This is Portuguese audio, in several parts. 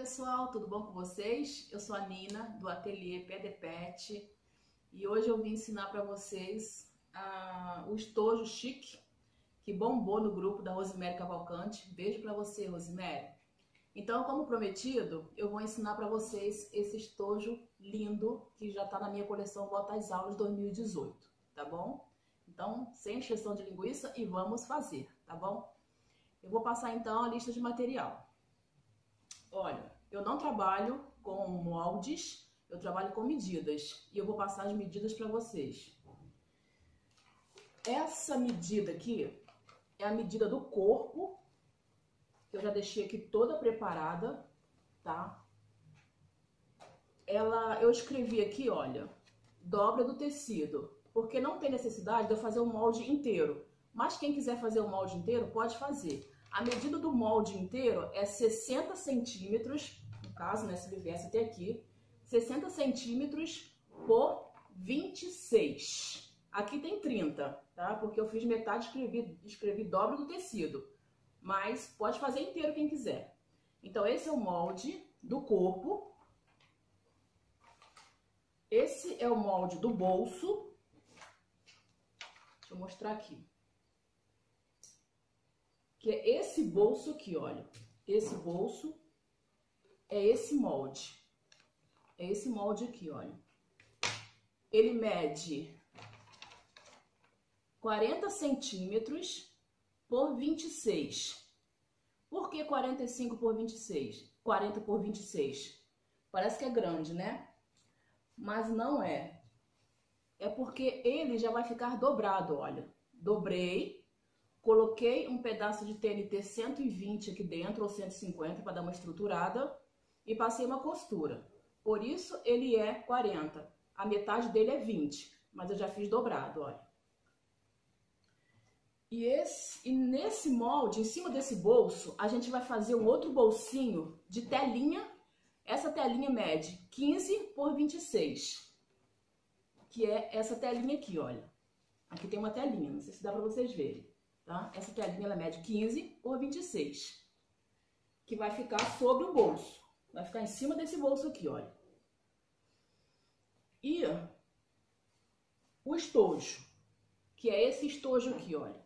pessoal, tudo bom com vocês? Eu sou a Nina, do Ateliê Pé de Pet, e hoje eu vim ensinar para vocês o estojo chique que bombou no grupo da Rosemary Cavalcante. Beijo para você, Rosemary. Então, como prometido, eu vou ensinar para vocês esse estojo lindo que já está na minha coleção Volta às Aulas 2018, tá bom? Então, sem encheção de linguiça e vamos fazer, tá bom? Eu vou passar então a lista de material. Olha, eu não trabalho com moldes, eu trabalho com medidas e eu vou passar as medidas para vocês. Essa medida aqui é a medida do corpo, que eu já deixei aqui toda preparada, tá? Eu escrevi aqui, olha, dobra do tecido, porque não tem necessidade de eu fazer o molde inteiro, mas quem quiser fazer o molde inteiro pode fazer. A medida do molde inteiro é 60 centímetros, no caso, né, se ele viesse até aqui, 60 centímetros por 26. Aqui tem 30, tá? Porque eu fiz metade e escrevi dobra do tecido, mas pode fazer inteiro quem quiser. Então, esse é o molde do corpo. Esse é o molde do bolso. Deixa eu mostrar aqui. Que é esse bolso aqui, olha. Esse bolso é esse molde. É esse molde aqui, olha. Ele mede 40 centímetros por 26. Por que 45 por 26? 40 por 26. Parece que é grande, né? Mas não é. É porque ele já vai ficar dobrado, olha. Dobrei. Coloquei um pedaço de TNT 120 aqui dentro, ou 150, para dar uma estruturada, e passei uma costura. Por isso, ele é 40. A metade dele é 20, mas eu já fiz dobrado, olha. E nesse molde, em cima desse bolso, a gente vai fazer um outro bolsinho de telinha. Essa telinha mede 15 por 26, que é essa telinha aqui, olha. Aqui tem uma telinha, não sei se dá para vocês verem. Tá? Essa telinha ela mede 15 por 26, que vai ficar sobre o bolso, vai ficar em cima desse bolso aqui, olha. E o estojo, que é esse estojo aqui, olha.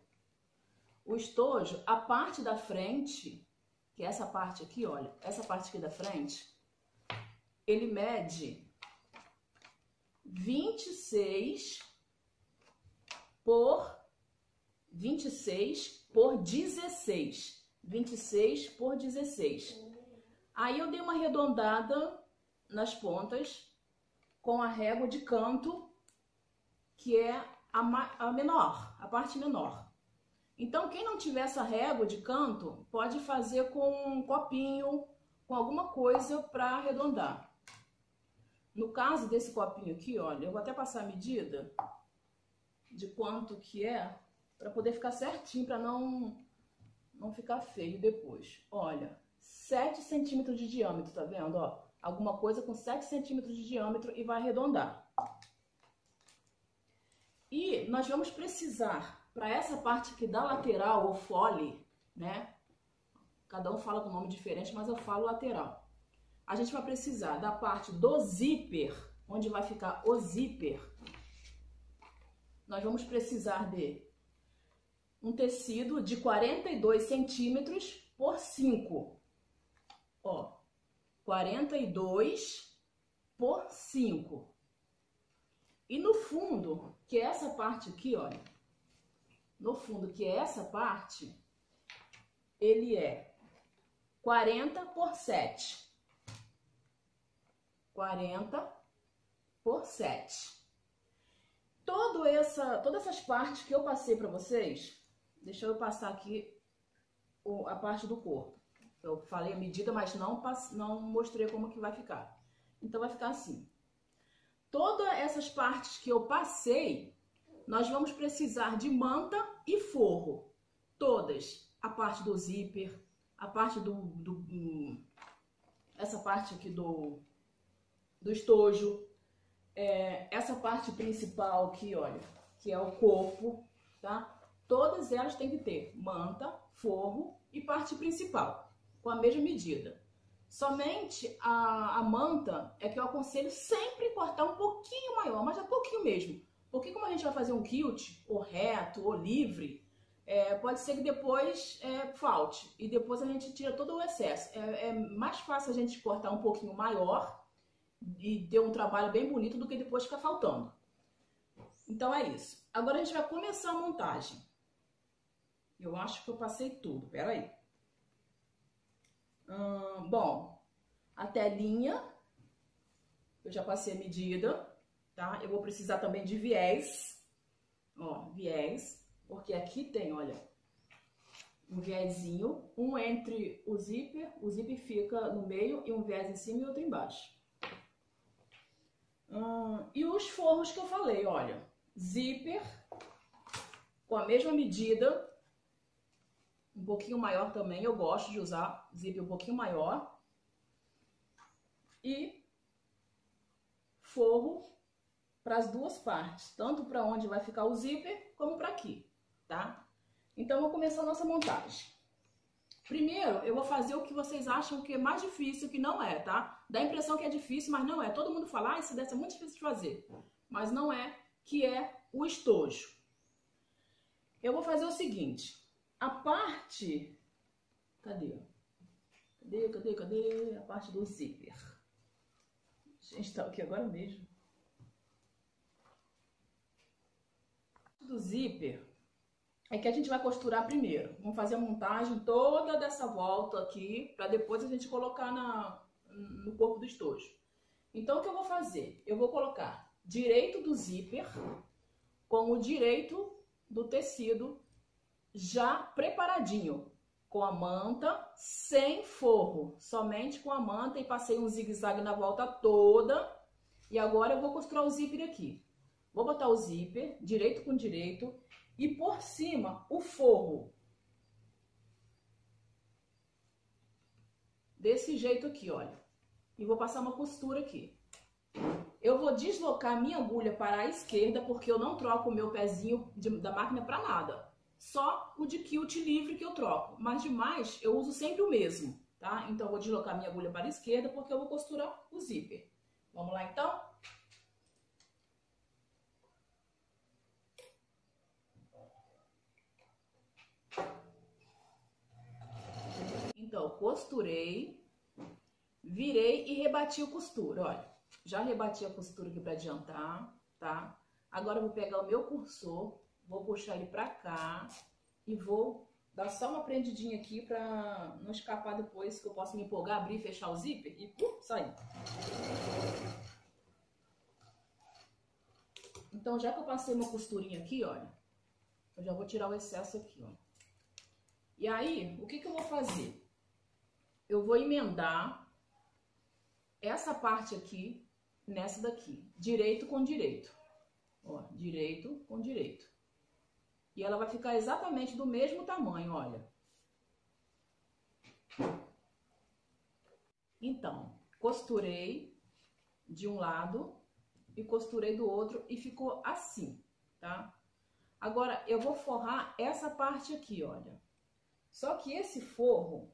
O estojo, a parte da frente, que é essa parte aqui, olha, essa parte aqui da frente, ele mede 26 por 16. 26 por 16. Aí eu dei uma arredondada nas pontas com a régua de canto, que é a menor, a parte menor. Então, quem não tiver essa régua de canto, pode fazer com um copinho, com alguma coisa para arredondar. No caso desse copinho aqui, olha, eu vou até passar a medida de quanto que é, para poder ficar certinho, para não ficar feio depois. Olha, 7 centímetros de diâmetro, tá vendo? Ó, alguma coisa com 7 centímetros de diâmetro e vai arredondar. E nós vamos precisar, para essa parte aqui da lateral, ou fole, né? Cada um fala com nome diferente, mas eu falo lateral. A gente vai precisar da parte do zíper, onde vai ficar o zíper. Nós vamos precisar de um tecido de 42 centímetros por 5. Ó, 42 por 5. E no fundo, que é essa parte aqui, olha. No fundo, que é essa parte, ele é 40 por 7. 40 por 7. Todas essas partes que eu passei para vocês, deixa eu passar aqui a parte do corpo. Eu falei a medida, mas não mostrei como que vai ficar. Então, vai ficar assim. Todas essas partes que eu passei, nós vamos precisar de manta e forro. Todas. A parte do zíper, a parte essa parte aqui do estojo. Essa parte principal aqui, olha, que é o corpo, tá? Todas elas têm que ter manta, forro e parte principal, com a mesma medida. Somente a manta é que eu aconselho sempre cortar um pouquinho maior, mas é pouquinho mesmo. Porque como a gente vai fazer um quilt, ou reto, ou livre, pode ser que depois falte. E depois a gente tira todo o excesso. É mais fácil a gente cortar um pouquinho maior e ter um trabalho bem bonito do que depois ficar faltando. Então é isso. Agora a gente vai começar a montagem. Eu acho que eu passei tudo, peraí. Bom, a telinha, eu já passei a medida, tá? Eu vou precisar também de viés, ó, viés, porque aqui tem, olha, um viésinho, um entre o zíper fica no meio e um viés em cima e outro embaixo. E os forros que eu falei, olha, zíper com a mesma medida, um pouquinho maior também, eu gosto de usar zíper um pouquinho maior. E forro para as duas partes, tanto para onde vai ficar o zíper, como para aqui, tá? Então, vou começar a nossa montagem. Primeiro, eu vou fazer o que vocês acham que é mais difícil, que não é, tá? Dá a impressão que é difícil, mas não é. Todo mundo fala, isso deve ser muito difícil de fazer. Mas não é, que é o estojo. Eu vou fazer o seguinte, a parte... Cadê? A parte do zíper. Gente, tá aqui agora mesmo. Do zíper é que a gente vai costurar primeiro. Vamos fazer a montagem toda dessa volta aqui, para depois a gente colocar no corpo do estojo. Então, o que eu vou fazer? Eu vou colocar direito do zíper com o direito do tecido já preparadinho, com a manta, sem forro, somente com a manta, e passei um zigue-zague na volta toda. E agora eu vou costurar o zíper aqui. Vou botar o zíper direito com direito e por cima o forro. Desse jeito aqui, olha. E vou passar uma costura aqui. Eu vou deslocar a minha agulha para a esquerda, porque eu não troco o meu pezinho da máquina para nada. Só o de quilt livre que eu troco, mas demais eu uso sempre o mesmo, tá? Então, eu vou deslocar minha agulha para a esquerda porque eu vou costurar o zíper. Vamos lá, então? Então, costurei, virei e rebati a costura, olha. Já rebati a costura aqui para adiantar, tá? Agora eu vou pegar o meu cursor, vou puxar ele pra cá e vou dar só uma prendidinha aqui pra não escapar depois, que eu posso me empolgar, abrir e fechar o zíper e sair. Então, já que eu passei uma costurinha aqui, olha, eu já vou tirar o excesso aqui, ó. E aí, o que que eu vou fazer? Eu vou emendar essa parte aqui nessa daqui, direito com direito. Ó, direito com direito. E ela vai ficar exatamente do mesmo tamanho, olha. Então, costurei de um lado e costurei do outro e ficou assim, tá? Agora, eu vou forrar essa parte aqui, olha. Só que esse forro,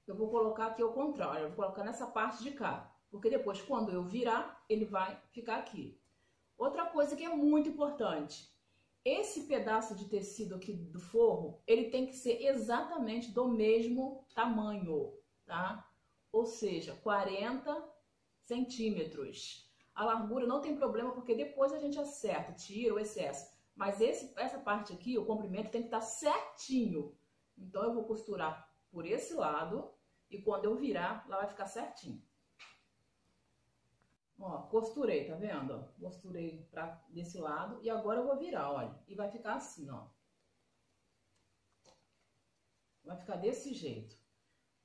eu vou colocar aqui ao contrário, eu vou colocar nessa parte de cá. Porque depois, quando eu virar, ele vai ficar aqui. Outra coisa que é muito importante. Esse pedaço de tecido aqui do forro, ele tem que ser exatamente do mesmo tamanho, tá? Ou seja, 40 centímetros. A largura não tem problema, porque depois a gente acerta, tira o excesso. Mas essa parte aqui, o comprimento tem que estar certinho. Então, eu vou costurar por esse lado e quando eu virar, lá vai ficar certinho. Ó, costurei, tá vendo? Costurei desse lado e agora eu vou virar, olha. E vai ficar assim, ó. Vai ficar desse jeito.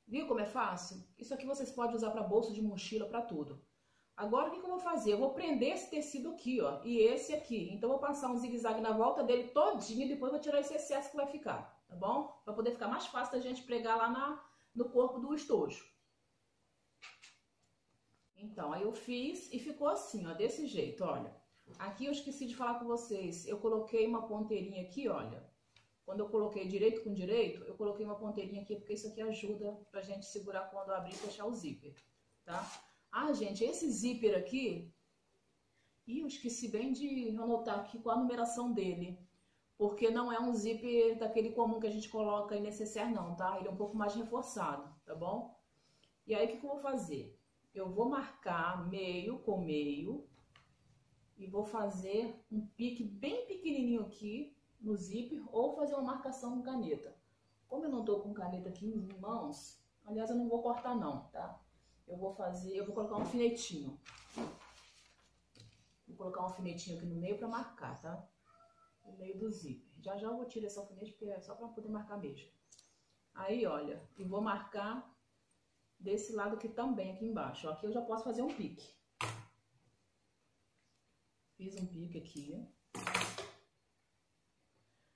Viu como é fácil? Isso aqui vocês podem usar para bolsa de mochila, para tudo. Agora, o que que eu vou fazer? Eu vou prender esse tecido aqui, ó, e esse aqui. Então, eu vou passar um zigue-zague na volta dele todinho e depois vou tirar esse excesso que vai ficar, tá bom? Para poder ficar mais fácil da gente pregar lá no corpo do estojo. Então, aí eu fiz e ficou assim, ó, desse jeito, olha. Aqui eu esqueci de falar com vocês, eu coloquei uma ponteirinha aqui, olha, quando eu coloquei direito com direito, eu coloquei uma ponteirinha aqui, porque isso aqui ajuda pra gente segurar quando abrir e fechar o zíper, tá? Ah, gente, esse zíper aqui, eu esqueci bem de anotar aqui qual a numeração dele, porque não é um zíper daquele comum que a gente coloca em necessaire não, tá? Ele é um pouco mais reforçado, tá bom? E aí, o que eu vou fazer? Eu vou marcar meio com meio e vou fazer um pique bem pequenininho aqui no zíper ou fazer uma marcação com caneta. Como eu não tô com caneta aqui em mãos, aliás, eu não vou cortar não, tá? Eu vou colocar um alfinetinho. Vou colocar um alfinetinho aqui no meio pra marcar, tá? No meio do zíper. Já já eu vou tirar esse alfinete porque é só pra poder marcar mesmo. Aí, olha, e vou marcar desse lado aqui também, aqui embaixo. Ó, aqui eu já posso fazer um pique. Fiz um pique aqui.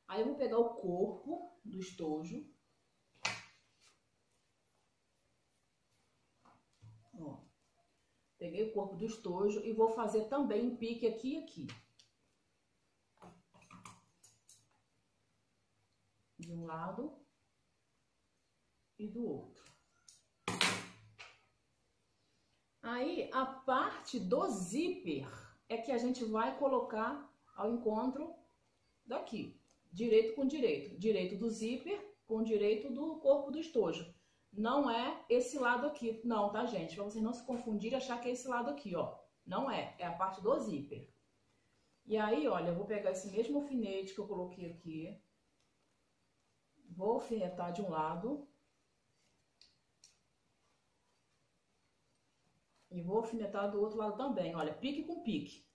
Aí eu vou pegar o corpo do estojo. Ó. Peguei o corpo do estojo e vou fazer também um pique aqui e aqui. De um lado e do outro. Aí, a parte do zíper é que a gente vai colocar ao encontro daqui. Direito com direito. Direito do zíper com direito do corpo do estojo. Não é esse lado aqui, não, tá, gente? Pra vocês não se confundirem e achar que é esse lado aqui, ó. Não é, é a parte do zíper. E aí, olha, eu vou pegar esse mesmo alfinete que eu coloquei aqui. Vou alfinetar de um lado. E vou alfinetar do outro lado também, olha, pique com pique.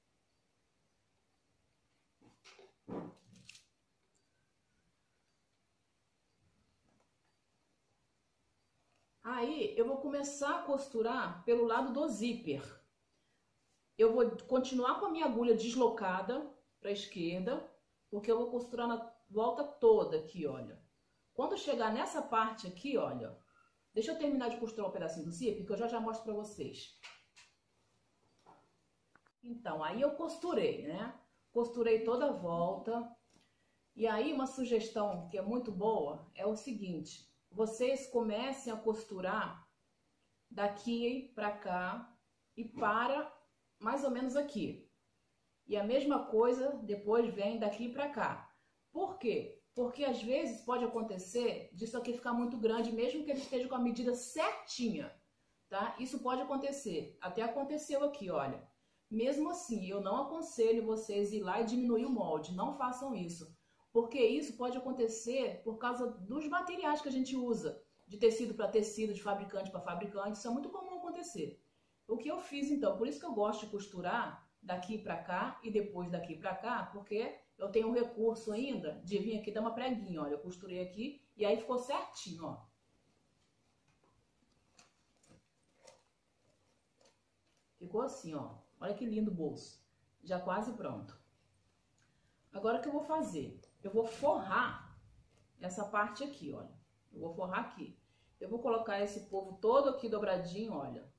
Aí, eu vou começar a costurar pelo lado do zíper. Eu vou continuar com a minha agulha deslocada para a esquerda, porque eu vou costurar na volta toda aqui, olha. Quando chegar nessa parte aqui, olha, deixa eu terminar de costurar um pedacinho do zíper, que eu já mostro para vocês. Então, aí eu costurei, né? Costurei toda a volta. E aí, uma sugestão que é muito boa é o seguinte: vocês comecem a costurar daqui pra cá e para mais ou menos aqui. E a mesma coisa depois vem daqui pra cá. Por quê? Porque às vezes pode acontecer disso aqui ficar muito grande, mesmo que ele esteja com a medida certinha, tá? Isso pode acontecer. Até aconteceu aqui, olha. Mesmo assim, eu não aconselho vocês ir lá e diminuir o molde. Não façam isso. Porque isso pode acontecer por causa dos materiais que a gente usa. De tecido para tecido, de fabricante para fabricante. Isso é muito comum acontecer. O que eu fiz então? Por isso que eu gosto de costurar daqui para cá e depois daqui para cá. Porque eu tenho um recurso ainda de vir aqui dar uma preguinha. Olha, eu costurei aqui e aí ficou certinho, ó. Ficou assim, ó. Olha que lindo o bolso. Já quase pronto. Agora o que eu vou fazer? Eu vou forrar essa parte aqui, olha. Eu vou forrar aqui. Eu vou colocar esse povo todo aqui dobradinho, olha.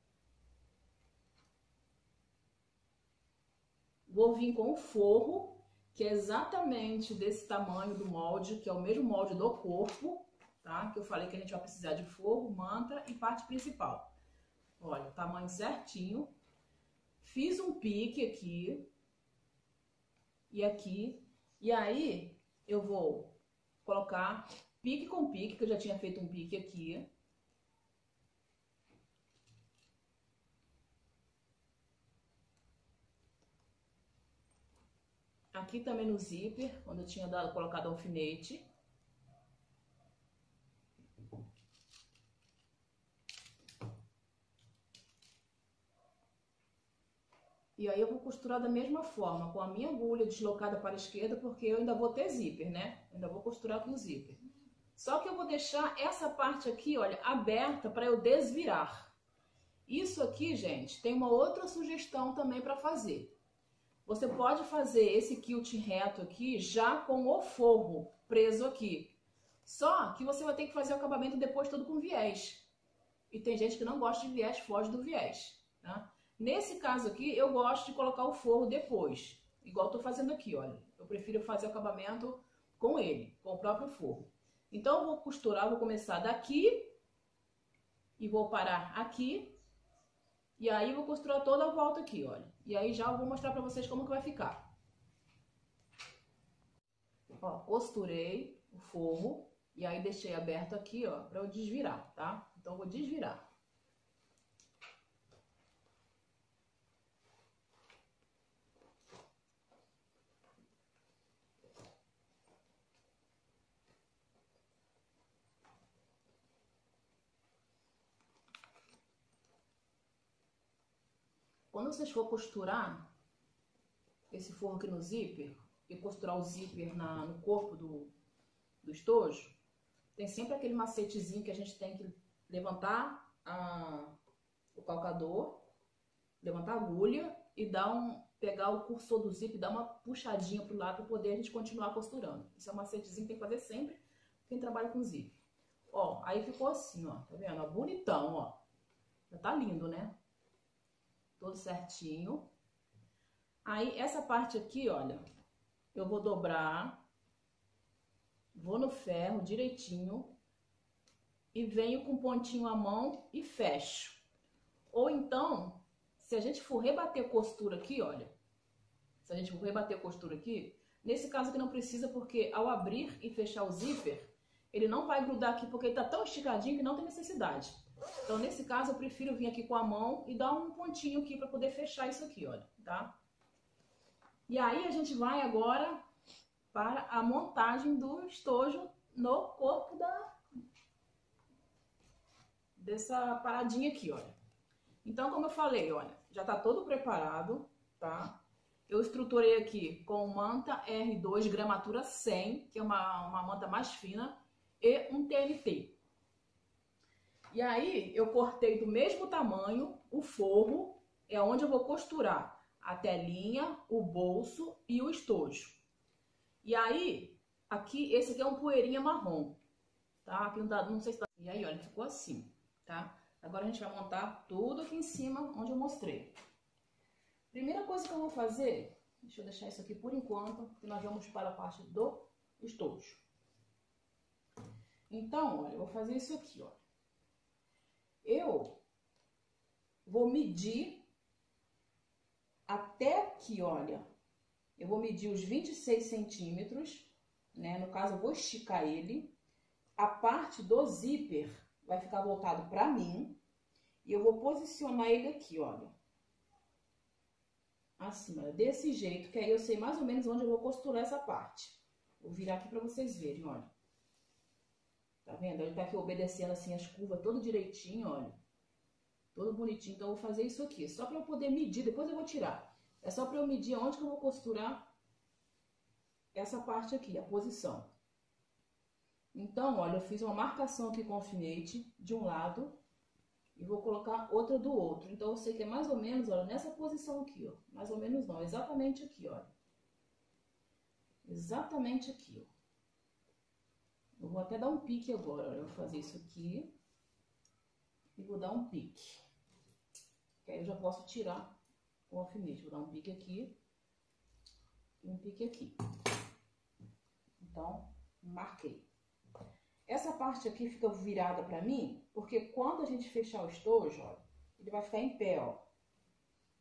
Vou vir com o forro, que é exatamente desse tamanho do molde, que é o mesmo molde do corpo, tá? Que eu falei que a gente vai precisar de forro, manta e parte principal. Olha, o tamanho certinho. Fiz um pique aqui e aqui. E aí, eu vou colocar pique com pique, que eu já tinha feito um pique aqui. Aqui também no zíper, quando eu tinha colocado alfinete. E aí eu vou costurar da mesma forma, com a minha agulha deslocada para a esquerda, porque eu ainda vou ter zíper, né? Ainda vou costurar com o zíper. Só que eu vou deixar essa parte aqui, olha, aberta para eu desvirar. Isso aqui, gente, tem uma outra sugestão também para fazer. Você pode fazer esse quilt reto aqui já com o forro preso aqui. Só que você vai ter que fazer o acabamento depois todo com viés. E tem gente que não gosta de viés, foge do viés, tá? Nesse caso aqui, eu gosto de colocar o forro depois. Igual eu tô fazendo aqui, olha. Eu prefiro fazer o acabamento com ele, com o próprio forro. Então, eu vou costurar, vou começar daqui e vou parar aqui. E aí, vou costurar toda a volta aqui, olha. E aí, já eu vou mostrar pra vocês como que vai ficar. Ó, costurei o forro e aí deixei aberto aqui, ó, pra eu desvirar, tá? Então, eu vou desvirar. Quando vocês for costurar esse forro aqui no zíper e costurar o zíper no corpo do estojo, tem sempre aquele macetezinho que a gente tem que levantar o calcador, levantar a agulha e pegar o cursor do zíper e dar uma puxadinha pro lado para poder a gente continuar costurando. Isso é um macetezinho que tem que fazer sempre quem trabalha com zíper. Ó, aí ficou assim, ó, tá vendo? Ó, bonitão, ó. Já tá lindo, né? Todo certinho. Aí, essa parte aqui, olha, eu vou dobrar, vou no ferro direitinho e venho com pontinho à mão e fecho. Ou então, se a gente for rebater costura aqui, olha, se a gente for rebater costura aqui, nesse caso aqui não precisa, porque ao abrir e fechar o zíper, ele não vai grudar aqui, porque ele tá tão esticadinho que não tem necessidade. Então, nesse caso, eu prefiro vir aqui com a mão e dar um pontinho aqui para poder fechar isso aqui, olha, tá? E aí, a gente vai agora para a montagem do estojo no corpo dessa paradinha aqui, olha. Então, como eu falei, olha, já tá todo preparado, tá? Eu estruturei aqui com manta R2 gramatura 100, que é uma manta mais fina, e um TNT. E aí, eu cortei do mesmo tamanho o forro, é onde eu vou costurar a telinha, o bolso e o estojo. E aí, aqui, esse aqui é um poeirinha marrom, tá? Aqui não sei se tá... E aí, olha, ficou assim, tá? Agora a gente vai montar tudo aqui em cima, onde eu mostrei. Primeira coisa que eu vou fazer, deixa eu deixar isso aqui por enquanto, que nós vamos para a parte do estojo. Então, olha, eu vou fazer isso aqui, ó. Eu vou medir até aqui, olha. Eu vou medir os 26 centímetros, né? No caso, eu vou esticar ele. A parte do zíper vai ficar voltado para mim. E eu vou posicionar ele aqui, olha. Assim, olha, desse jeito, que aí eu sei mais ou menos onde eu vou costurar essa parte. Vou virar aqui para vocês verem, olha. Tá vendo? Ele tá aqui obedecendo assim as curvas todo direitinho, olha. Todo bonitinho. Então, eu vou fazer isso aqui. Só para eu poder medir, depois eu vou tirar. É só para eu medir onde que eu vou costurar essa parte aqui, a posição. Então, olha, eu fiz uma marcação aqui com alfinete de um lado e vou colocar outra do outro. Então, eu sei que é mais ou menos, olha, nessa posição aqui, ó. Mais ou menos não, exatamente aqui, olha. Exatamente aqui, ó. Eu vou até dar um pique agora, olha. Eu vou fazer isso aqui e vou dar um pique. Que aí eu já posso tirar com alfinete. Vou dar um pique aqui e um pique aqui. Então, marquei. Essa parte aqui fica virada pra mim, porque quando a gente fechar o estojo, ó, ele vai ficar em pé, ó.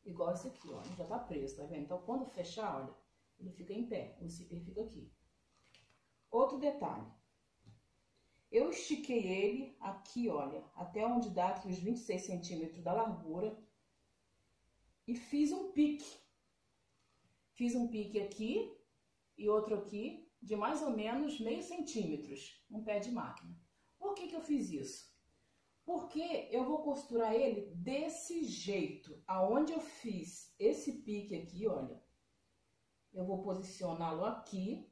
Igual esse aqui, ó. Ele já tá preso, tá vendo? Então, quando fechar, olha, ele fica em pé. O zíper fica aqui. Outro detalhe. Eu estiquei ele aqui, olha, até onde dá aqui os 26 centímetros da largura. E fiz um pique. Fiz um pique aqui e outro aqui de mais ou menos meio centímetros, um pé de máquina. Por que que eu fiz isso? Porque eu vou costurar ele desse jeito. Aonde eu fiz esse pique aqui, olha, eu vou posicioná-lo aqui.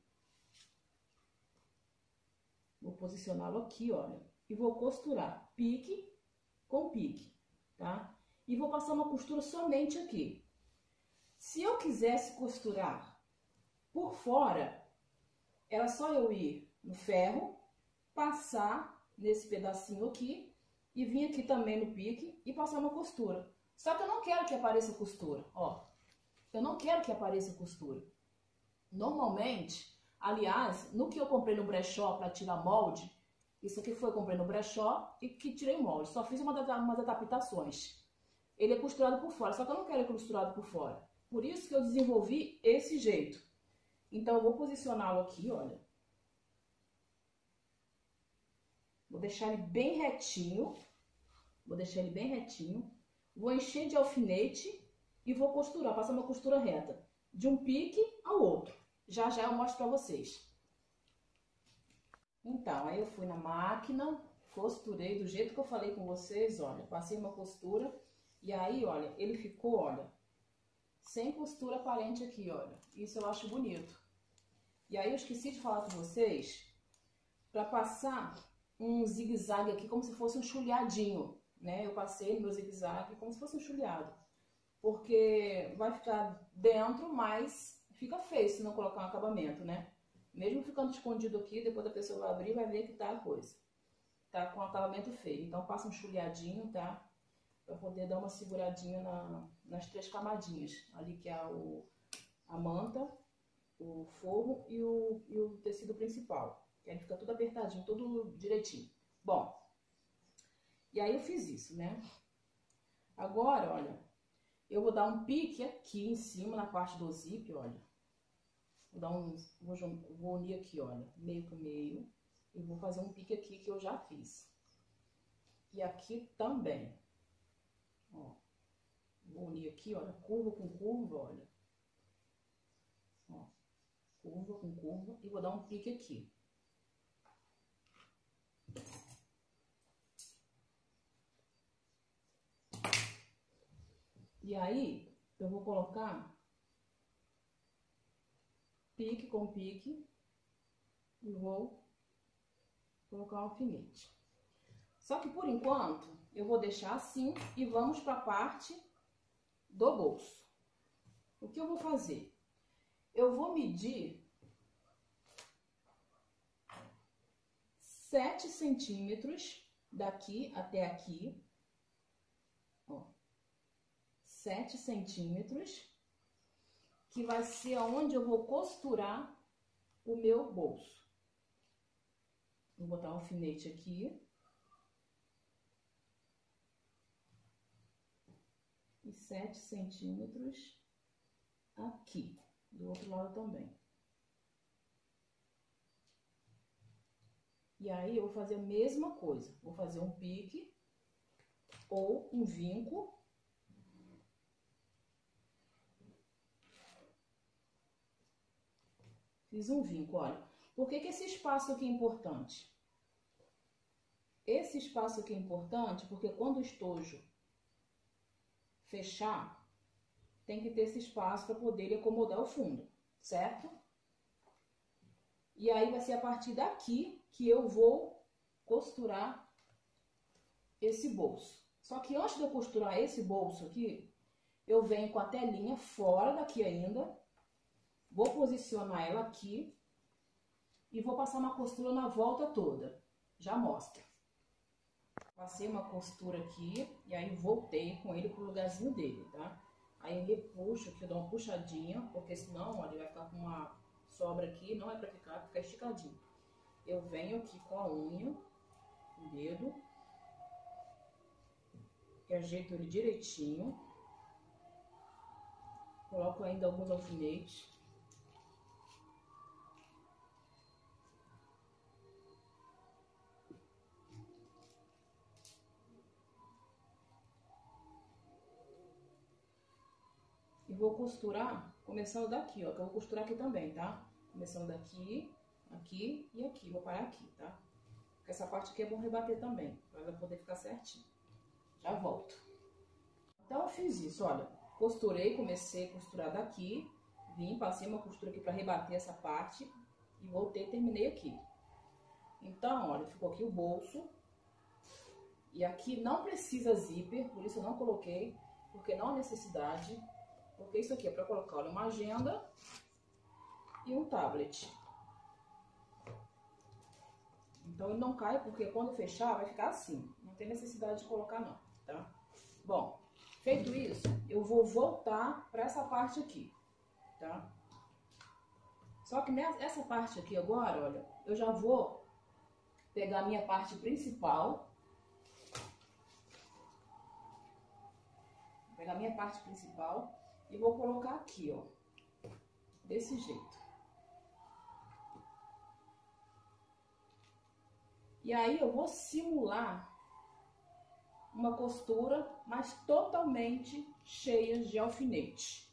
Vou posicioná-lo aqui, olha, e vou costurar pique com pique, tá? E vou passar uma costura somente aqui. Se eu quisesse costurar por fora, era só eu ir no ferro, passar nesse pedacinho aqui e vir aqui também no pique e passar uma costura. Só que eu não quero que apareça costura, ó. Eu não quero que apareça costura. Normalmente, Aliás, no que eu comprei no brechó para tirar molde, isso aqui foi eu comprei no brechó e que tirei o molde. Só fiz umas adaptações. Ele é costurado por fora, só que eu não quero ele costurado por fora. Por isso que eu desenvolvi esse jeito. Então, eu vou posicioná-lo aqui, olha. Vou deixar ele bem retinho. Vou deixar ele bem retinho. Vou encher de alfinete e vou costurar, passar uma costura reta. De um pique ao outro. Já já eu mostro pra vocês. Então, aí eu fui na máquina, costurei do jeito que eu falei com vocês, olha. Passei uma costura e aí, olha, ele ficou, olha, sem costura aparente aqui, olha. Isso eu acho bonito. E aí eu esqueci de falar com vocês pra passar um zigue-zague aqui como se fosse um chulhadinho, né? Eu passei no meu zigue-zague como se fosse um chulhado. Porque vai ficar dentro, mas fica feio se não colocar um acabamento, né? Mesmo ficando escondido aqui, depois a pessoa vai abrir e vai ver que tá a coisa. Tá com acabamento feio. Então passa um chulhadinho, tá? Pra poder dar uma seguradinha nas 3 camadinhas. Ali que é a manta, o forro e o tecido principal. Que aí fica tudo apertadinho, tudo direitinho. Bom, e aí eu fiz isso, né? Agora, olha, eu vou dar um pique aqui em cima, na parte do zip, olha. Vou unir aqui, olha, meio com meio. E vou fazer um pique aqui que eu já fiz. E aqui também. Ó, vou unir aqui, olha, curva com curva, olha. Ó, curva com curva. E vou dar um pique aqui. E aí, eu vou colocar pique com pique e vou colocar um alfinete. Só que por enquanto, eu vou deixar assim e vamos para a parte do bolso. O que eu vou fazer? Eu vou medir 7 centímetros daqui até aqui. Ó. 7 centímetros, que vai ser onde eu vou costurar o meu bolso. Vou botar um alfinete aqui. E 7 centímetros aqui, do outro lado também. E aí, eu vou fazer a mesma coisa. Vou fazer um pique ou um vinco. Fiz um vinco, olha. Por que que esse espaço aqui é importante? Esse espaço aqui é importante porque quando o estojo fechar, tem que ter esse espaço para poder acomodar o fundo, certo? E aí vai ser a partir daqui que eu vou costurar esse bolso. Só que antes de eu costurar esse bolso aqui, eu venho com a telinha fora daqui ainda. Vou posicionar ela aqui e vou passar uma costura na volta toda. Já mostro. Passei uma costura aqui e aí voltei com ele pro lugarzinho dele, tá? Aí eu repuxo aqui, eu dou uma puxadinha, porque senão, olha, ele vai ficar com uma sobra aqui, não é pra ficar esticadinho. Eu venho aqui com a unha, o dedo, e ajeito ele direitinho. Coloco ainda alguns alfinetes. E vou costurar, começando daqui, ó, que eu vou costurar aqui também, tá? Começando daqui, aqui e aqui, vou parar aqui, tá? Porque essa parte aqui é bom rebater também, pra ela poder ficar certinho. Já volto. Então, eu fiz isso, olha, costurei, comecei a costurar daqui, vim, passei uma costura aqui pra rebater essa parte e voltei e terminei aqui. Então, olha, ficou aqui o bolso. E aqui não precisa zíper, por isso eu não coloquei, porque não há necessidade. Porque isso aqui é para colocar, olha, uma agenda e um tablet. Então ele não cai, porque quando fechar vai ficar assim. Não tem necessidade de colocar não, tá? Bom, feito isso, eu vou voltar para essa parte aqui, tá? Só que nessa parte aqui agora, olha, eu já vou pegar a minha parte principal. Vou pegar a minha parte principal e vou colocar aqui, ó. Desse jeito. E aí eu vou simular uma costura, mas totalmente cheia de alfinete.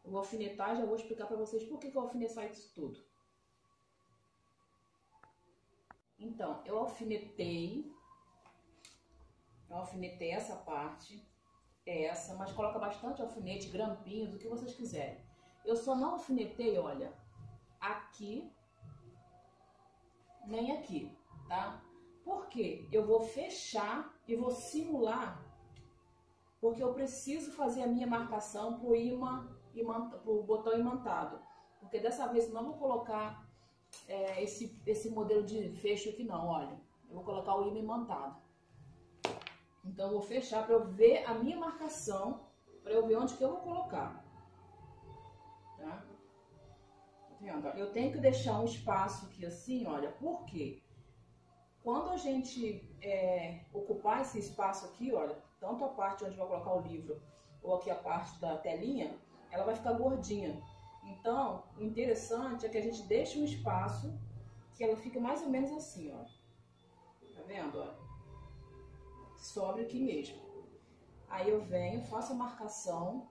Eu vou alfinetar, já vou explicar para vocês por que eu vou alfinetar isso tudo. Então, eu alfinetei essa parte, essa, mas coloca bastante alfinete, grampinhos, o que vocês quiserem. Eu só não alfinetei, olha, aqui, nem aqui, tá? Porque eu vou fechar e vou simular, porque eu preciso fazer a minha marcação pro imã, pro botão imantado. Porque dessa vez eu não vou colocar esse modelo de fecho aqui não, olha. Eu vou colocar o imã imantado. Então eu vou fechar para eu ver a minha marcação, para eu ver onde que eu vou colocar. Tá? Tá vendo? Eu tenho que deixar um espaço aqui assim, olha, por quê? Quando a gente ocupar esse espaço aqui, olha, tanto a parte onde vai colocar o livro ou aqui a parte da telinha, ela vai ficar gordinha. Então, o interessante é que a gente deixe um espaço que ela fique mais ou menos assim, ó. Tá vendo, ó? Sobre aqui mesmo. Aí eu venho, faço a marcação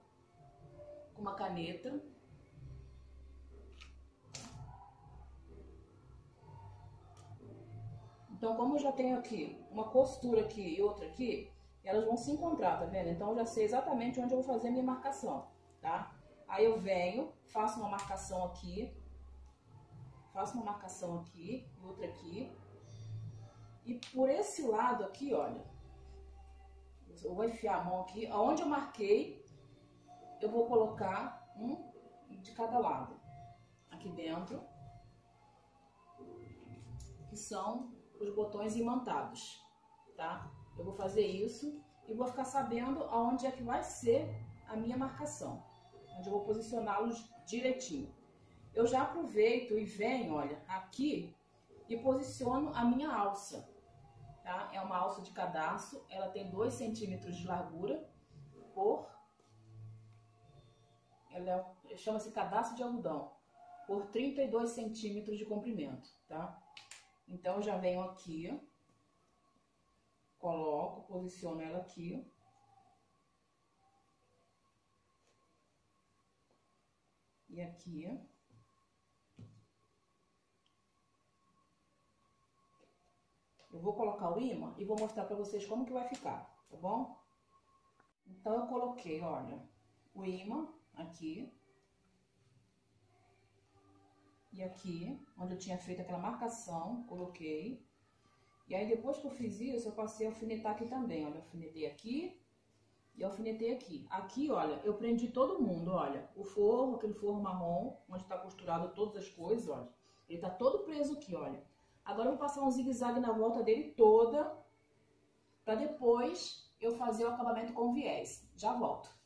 com uma caneta. Então, como eu já tenho aqui uma costura aqui e outra aqui, elas vão se encontrar, tá vendo? Então, eu já sei exatamente onde eu vou fazer a minha marcação, tá? Aí eu venho, faço uma marcação aqui, e outra aqui. E por esse lado aqui, olha, eu vou enfiar a mão aqui, aonde eu marquei, eu vou colocar um de cada lado. Aqui dentro, que são os botões imantados, tá? Eu vou fazer isso e vou ficar sabendo aonde é que vai ser a minha marcação, onde eu vou posicioná-los direitinho. Eu já aproveito e venho, olha, aqui e posiciono a minha alça, tá? É uma alça de cadarço, ela tem 2 centímetros de largura ela chama-se cadarço de algodão, por 32 centímetros de comprimento, tá? Então, eu já venho aqui, coloco, posiciono ela aqui. E aqui. Eu vou colocar o imã e vou mostrar pra vocês como que vai ficar, tá bom? Então, eu coloquei, olha, o imã aqui. E aqui, onde eu tinha feito aquela marcação, coloquei. E aí, depois que eu fiz isso, eu passei a alfinetar aqui também, olha. Alfinetei aqui e alfinetei aqui. Aqui, olha, eu prendi todo mundo, olha. O forro, aquele forro marrom, onde tá costurado todas as coisas, olha. Ele tá todo preso aqui, olha. Agora, eu vou passar um zigue-zague na volta dele toda, pra depois eu fazer o acabamento com viés. Já volto.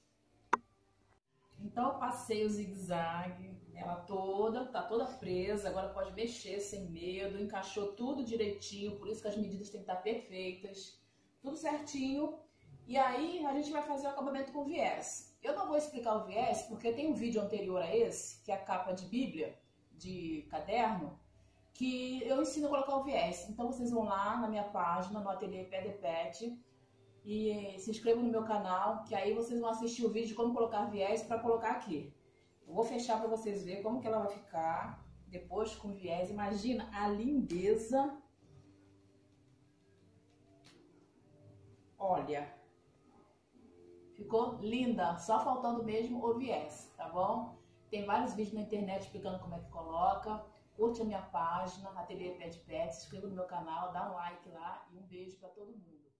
Então, eu passei o zigue-zague, ela toda, tá toda presa, agora pode mexer sem medo, encaixou tudo direitinho, por isso que as medidas têm que estar perfeitas, tudo certinho. E aí, a gente vai fazer o acabamento com viés. Eu não vou explicar o viés, porque tem um vídeo anterior a esse, que é a capa de bíblia, de caderno, que eu ensino a colocar o viés. Então, vocês vão lá na minha página, no Ateliê Pé de Pet, e se inscrevam no meu canal, que aí vocês vão assistir o vídeo de como colocar viés para colocar aqui. Eu vou fechar para vocês verem como que ela vai ficar depois com viés. Imagina a lindeza. Olha, ficou linda, só faltando mesmo o viés, tá bom? Tem vários vídeos na internet explicando como é que coloca. Curte a minha página, Ateliê Pé de Pet, se inscreva no meu canal, dá um like lá e um beijo para todo mundo.